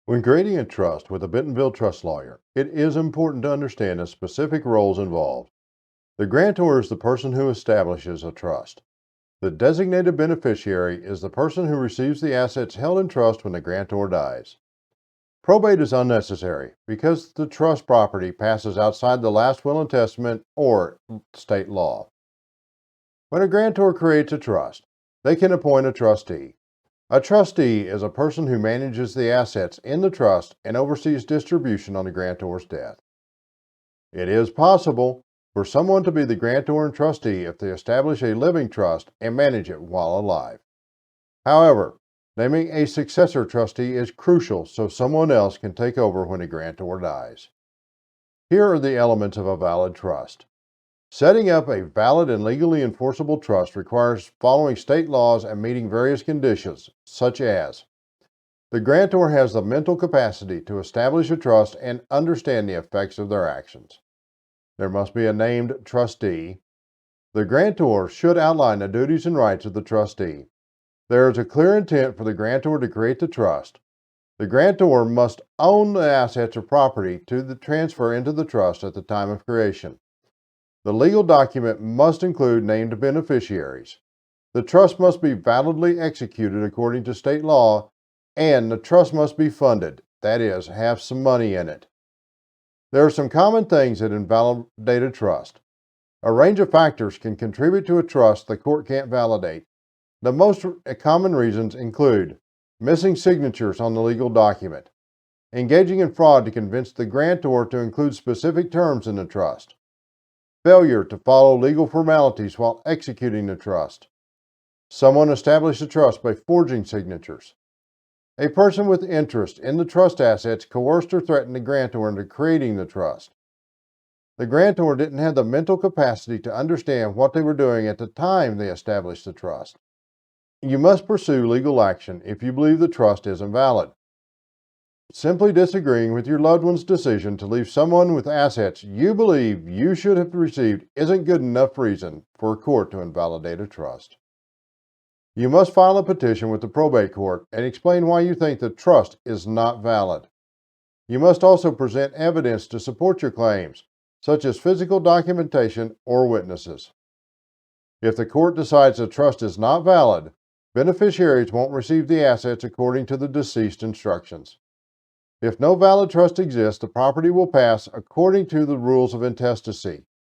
When creating a trust with a Bentonville Trust Lawyer, it is important to understand the specific roles involved. The grantor is the person who establishes a trust. The designated beneficiary is the person who receives the assets held in trust when the grantor dies. Probate is unnecessary because the trust property passes outside the last will and testament or state law. When a grantor creates a trust, they can appoint a trustee. A trustee is a person who manages the assets in the trust and oversees distribution on the grantor's death. It is possible for someone to be the grantor and trustee if they establish a living trust and manage it while alive. However, naming a successor trustee is crucial so someone else can take over when a grantor dies. Here are the elements of a valid trust. Setting up a valid and legally enforceable trust requires following state laws and meeting various conditions, such as the grantor has the mental capacity to establish a trust and understand the effects of their actions. There must be a named trustee. The grantor should outline the duties and rights of the trustee. There is a clear intent for the grantor to create the trust. The grantor must own the assets or property to transfer into the trust at the time of creation. The legal document must include named beneficiaries. The trust must be validly executed according to state law, and the trust must be funded, that is, have some money in it. There are some common things that invalidate a trust. A range of factors can contribute to a trust the court can't validate. The most common reasons include missing signatures on the legal document, engaging in fraud to convince the grantor to include specific terms in the trust, failure to follow legal formalities while executing the trust, someone established a trust by forging signatures, a person with interest in the trust assets coerced or threatened the grantor into creating the trust. The grantor didn't have the mental capacity to understand what they were doing at the time they established the trust. You must pursue legal action if you believe the trust is invalid. Simply disagreeing with your loved one's decision to leave someone with assets you believe you should have received isn't good enough reason for a court to invalidate a trust. You must file a petition with the probate court and explain why you think the trust is not valid. You must also present evidence to support your claims, such as physical documentation or witnesses. If the court decides the trust is not valid, beneficiaries won't receive the assets according to the deceased instructions. If no valid trust exists, the property will pass according to the rules of intestacy.